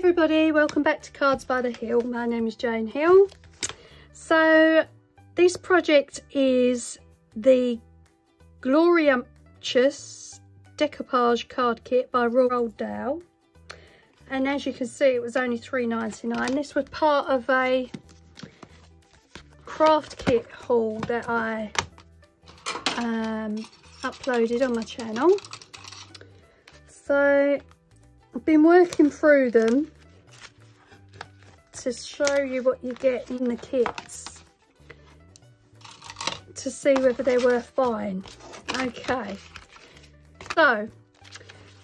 everybody, welcome back to Cards by the Hill. My name is Jane Hill. So this project is the Glorious Decoupage card kit by Roald Dahl, and as you can see it was only £3.99. This was part of a craft kit haul that I uploaded on my channel. So I've been working through them to show you what you get in the kits to see whether they're worth buying. Okay, so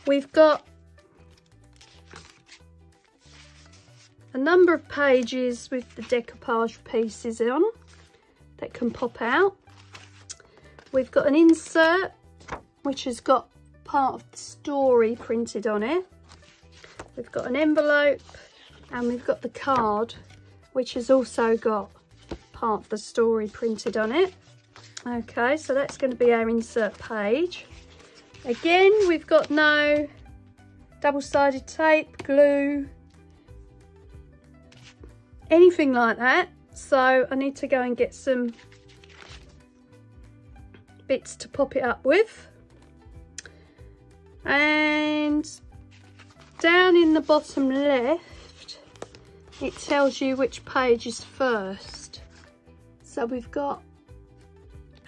we've got a number of pages with the decoupage pieces on that can pop out. We've got an insert which has got part of the story printed on it. We've got an envelope and we've got the card which has also got part of the story printed on it. Okay, so that's going to be our insert page. Again, we've got no double-sided tape, glue, anything like that. So I need to go and get some bits to pop it up with. And down in the bottom left, it tells you which page is first. So we've got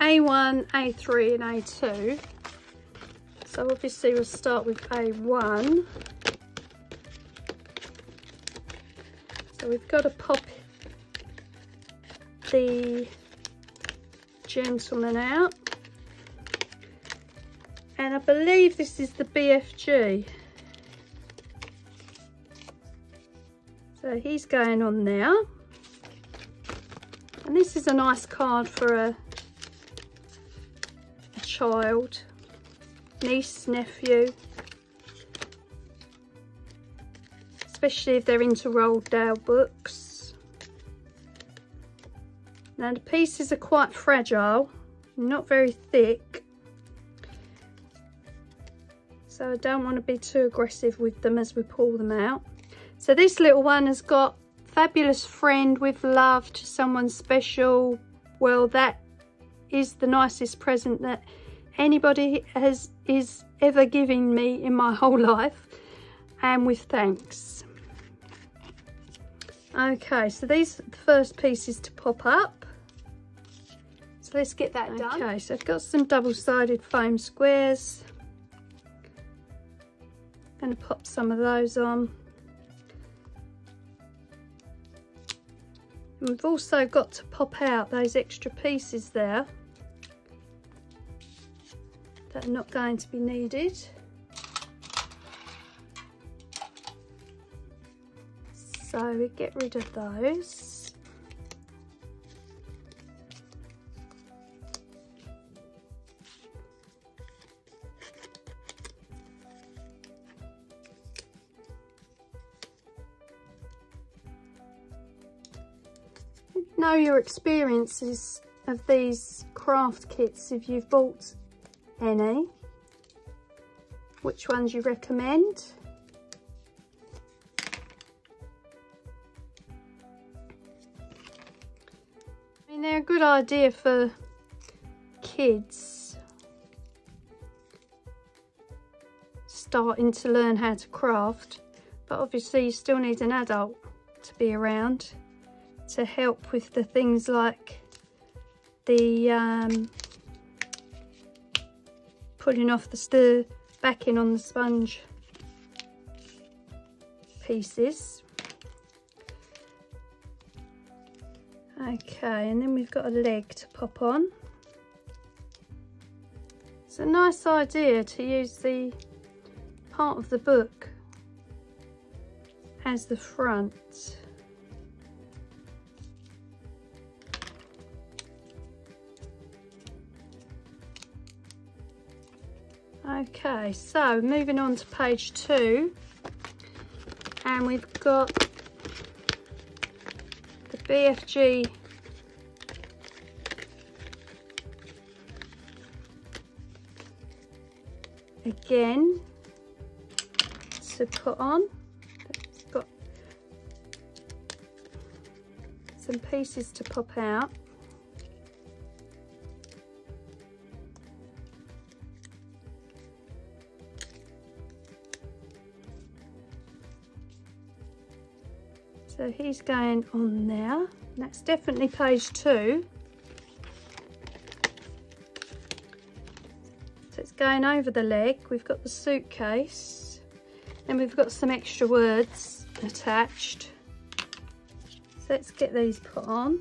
A1, A3 and A2. So obviously we'll start with A1. So we've got to pop the gentleman out. And I believe this is the BFG. So he's going on now. And this is a nice card for a child, niece, nephew, especially if they're into Roald Dahl books. Now the pieces are quite fragile, not very thick, so I don't want to be too aggressive with them as we pull them out. So this little one has got fabulous friend with love to someone special. Well, that is the nicest present that anybody is ever giving me in my whole life, and with thanks. Okay, so these are the first pieces to pop up. So let's get that done. Okay, so I've got some double-sided foam squares. I'm going to pop some of those on. And we've also got to pop out those extra pieces there that are not going to be needed. So we get rid of those. Know your experiences of these craft kits if you've bought any, which ones you recommend. I mean, they're a good idea for kids starting to learn how to craft, but obviously you still need an adult to be around to help with the things like the pulling off the backing on the sponge pieces. Okay, and then we've got a leg to pop on. It's a nice idea to use the part of the book as the front. Okay, so moving on to page 2, and we've got the BFG again to put on. It's got some pieces to pop out. So he's going on there. That's definitely page 2. So it's going over the leg. We've got the suitcase. And we've got some extra words attached. So let's get these put on.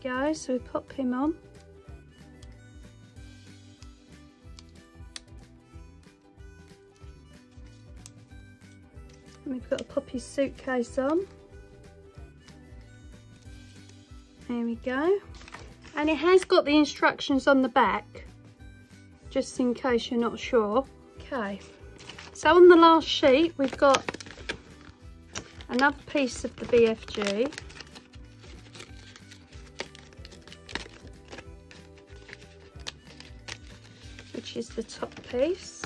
There we go. So we pop him on. And we've got to pop his suitcase on. There we go. And it has got the instructions on the back, just in case you're not sure. Okay, so on the last sheet we've got another piece of the BFG. Which is the top piece.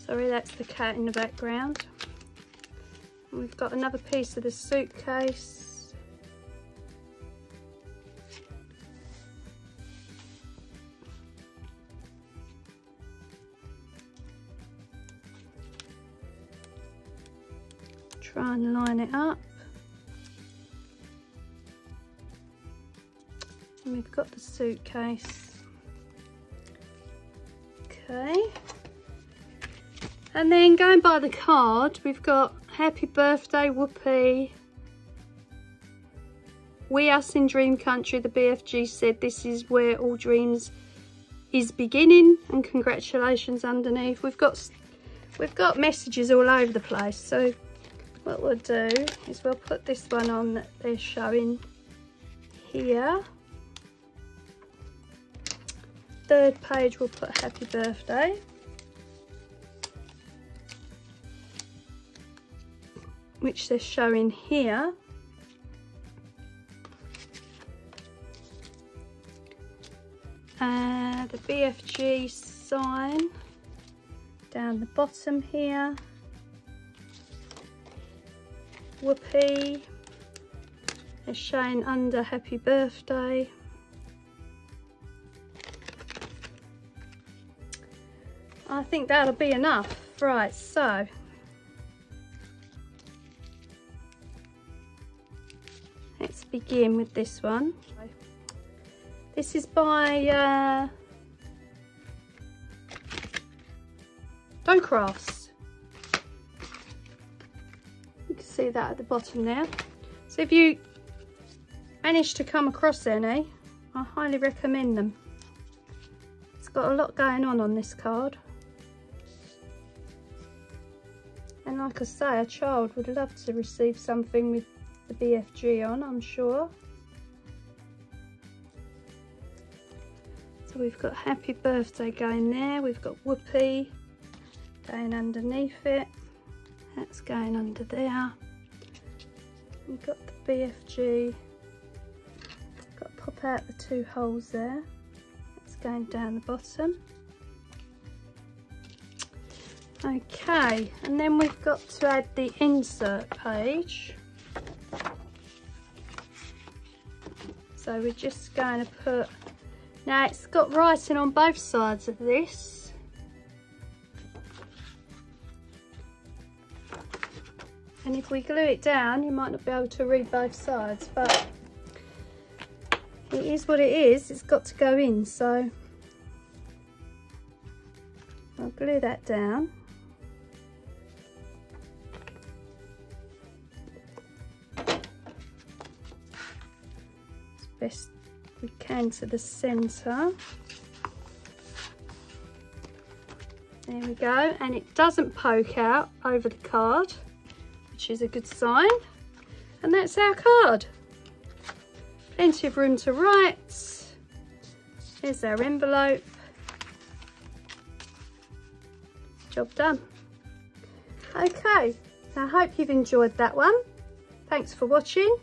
Sorry, that's the cat in the background. And we've got another piece of the suitcase. Try and line it up. And we've got the suitcase. Okay. And then going by the card, we've got happy birthday, Whoopee. We us in Dream Country, the BFG said this is where all dreams is beginning, and congratulations underneath. We've got messages all over the place. So what we'll do is we'll put this one on that they're showing here. Third page we'll put happy birthday. Which they're showing here. The BFG sign down the bottom here. Whoopee. They're showing under happy birthday. I think that'll be enough. Right, so let's begin with this one. This is by Crafts. You can see that at the bottom there. So if you manage to come across any, I highly recommend them. It's got a lot going on this card. And like I say, a child would love to receive something with the BFG on, I'm sure. So we've got happy birthday going there. We've got Whoopee going underneath it. That's going under there. We've got the BFG. Got to pop out the 2 holes there. That's going down the bottom. Okay, and then we've got to add the insert page. So we're just going to put, now it's got writing on both sides of this. And if we glue it down, you might not be able to read both sides, but it is what it is. It's got to go in, so I'll glue that down. As best we can to the centre. There we go, and it doesn't poke out over the card, which is a good sign. And that's our card. Plenty of room to write. Here's our envelope. Job done. Okay, I hope you've enjoyed that one. Thanks for watching,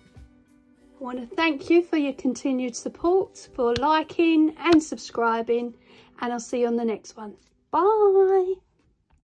I want to thank you for your continued support, for liking and subscribing, and I'll see you on the next one. Bye.